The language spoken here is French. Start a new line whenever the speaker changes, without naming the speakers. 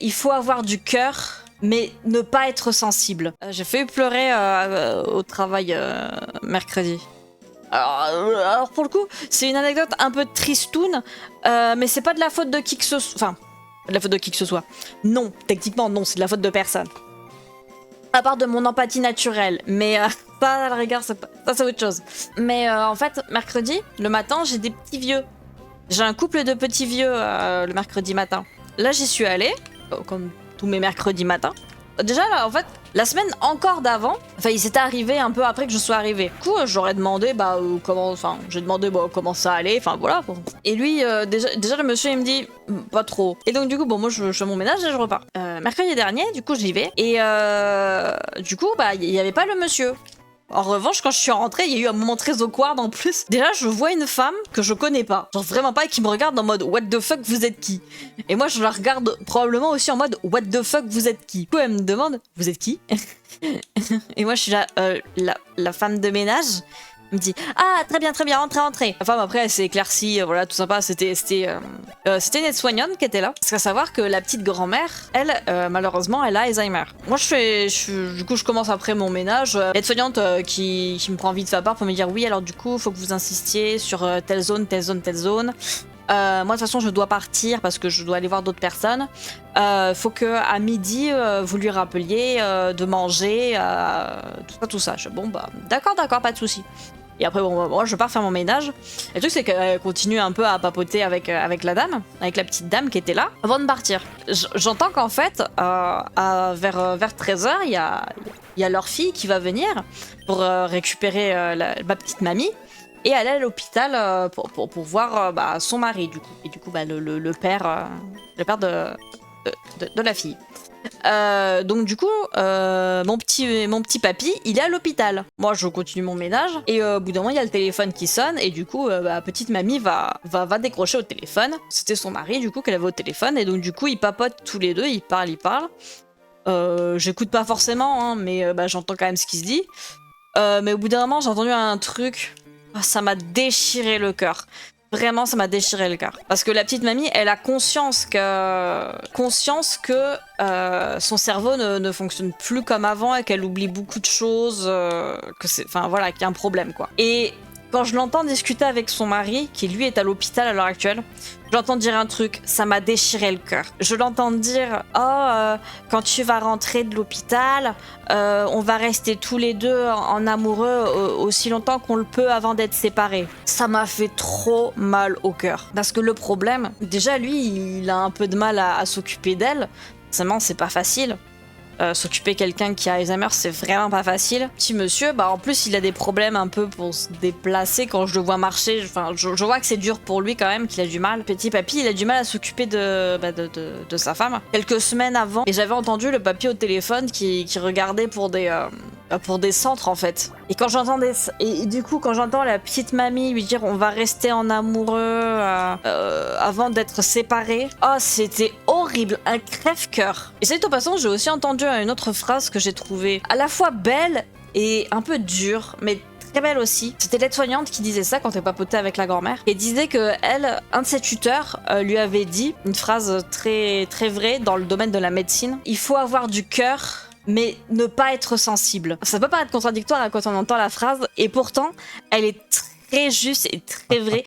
Il faut avoir du cœur, mais ne pas être sensible. J'ai failli pleurer au travail mercredi. Alors pour le coup, c'est une anecdote un peu tristoune, mais c'est pas de la faute de qui que ce soit. Enfin, de la faute de qui que ce soit. Non, techniquement non, c'est de la faute de personne. À part de mon empathie naturelle, mais pas à la rigueur, ça c'est autre chose. Mais en fait, mercredi, le matin, j'ai des petits vieux. J'ai un couple de petits vieux le mercredi matin. Là, j'y suis allée, comme tous mes mercredis matins. Déjà, là, en fait, la semaine encore d'avant, enfin, il s'était arrivé un peu après que je sois arrivée. Du coup, j'aurais demandé, j'ai demandé comment ça allait, enfin voilà. Et lui, déjà, le monsieur, il me dit, pas trop. Et donc, du coup, bon, moi, je fais mon ménage et je repars. Mercredi dernier, du coup, j'y vais. Et du coup, il y avait pas le monsieur. En revanche, quand je suis rentrée, il y a eu un moment très awkward en plus. Déjà, je vois une femme que je connais pas. Genre vraiment pas, et qui me regarde en mode what the fuck, vous êtes qui? Et moi, je la regarde probablement aussi en mode what the fuck, vous êtes qui? Du coup, elle me demande, vous êtes qui? Et moi, je suis là, la femme de ménage. Elle me dit ah très bien rentrez. La femme après elle s'est éclaircie, voilà tout sympa, c'était une aide-soignante qui était là. Parce qu'à savoir que la petite grand-mère, elle malheureusement elle a Alzheimer. Moi du coup je commence après mon ménage, l'aide-soignante qui me prend vite sa part pour me dire oui alors du coup faut que vous insistiez sur telle zone. Moi de toute façon je dois partir parce que je dois aller voir d'autres personnes. Faut que à midi vous lui rappeliez de manger, tout ça. Bon d'accord, pas de souci. Et après bon moi je pars faire mon ménage. Et le truc c'est qu'elle continue un peu à papoter avec la dame, avec la petite dame qui était là avant de partir. J'entends qu'en fait vers 13h il y a leur fille qui va venir pour récupérer ma petite mamie. Et elle est à l'hôpital pour voir son mari du coup. Et du coup le père de la fille. Donc du coup mon petit papy il est à l'hôpital. Moi je continue mon ménage et au bout d'un moment il y a le téléphone qui sonne et du coup petite mamie va décrocher au téléphone. C'était son mari du coup qu'elle avait au téléphone et donc du coup ils papotent tous les deux, ils parlent. J'écoute pas forcément hein, mais j'entends quand même ce qui se dit. Mais au bout d'un moment j'ai entendu un truc. Ça m'a déchiré le cœur. Vraiment, ça m'a déchiré le cœur. Parce que la petite mamie, elle a conscience que son cerveau ne fonctionne plus comme avant et qu'elle oublie beaucoup de choses, qu'il y a un problème, quoi. Et quand je l'entends discuter avec son mari, qui lui est à l'hôpital à l'heure actuelle, je l'entends dire un truc, ça m'a déchiré le cœur. Je l'entends dire « Oh, quand tu vas rentrer de l'hôpital, on va rester tous les deux en amoureux aussi longtemps qu'on le peut avant d'être séparés. » Ça m'a fait trop mal au cœur. Parce que le problème, déjà lui, il a un peu de mal à s'occuper d'elle. Forcément, c'est pas facile. S'occuper quelqu'un qui a Alzheimer, c'est vraiment pas facile. Petit monsieur, en plus il a des problèmes un peu pour se déplacer quand je le vois marcher. Enfin, je vois que c'est dur pour lui quand même, qu'il a du mal. Petit papy, il a du mal à s'occuper de sa femme. Quelques semaines avant, et j'avais entendu le papy au téléphone qui regardait pour des centres en fait. Et quand j'entends du coup quand j'entends la petite mamie lui dire on va rester en amoureux avant d'être séparés, oh c'était horrible, un crève-cœur. Et c'est au passant j'ai aussi entendu une autre phrase que j'ai trouvée à la fois belle et un peu dure, mais très belle aussi. C'était l'aide-soignante qui disait ça quand elle papotait avec la grand-mère. Et disait que elle, un de ses tuteurs lui avait dit une phrase très très vraie dans le domaine de la médecine. Il faut avoir du cœur, mais ne pas être sensible. Ça peut paraître contradictoire quand on entend la phrase, et pourtant, elle est très juste et très vraie.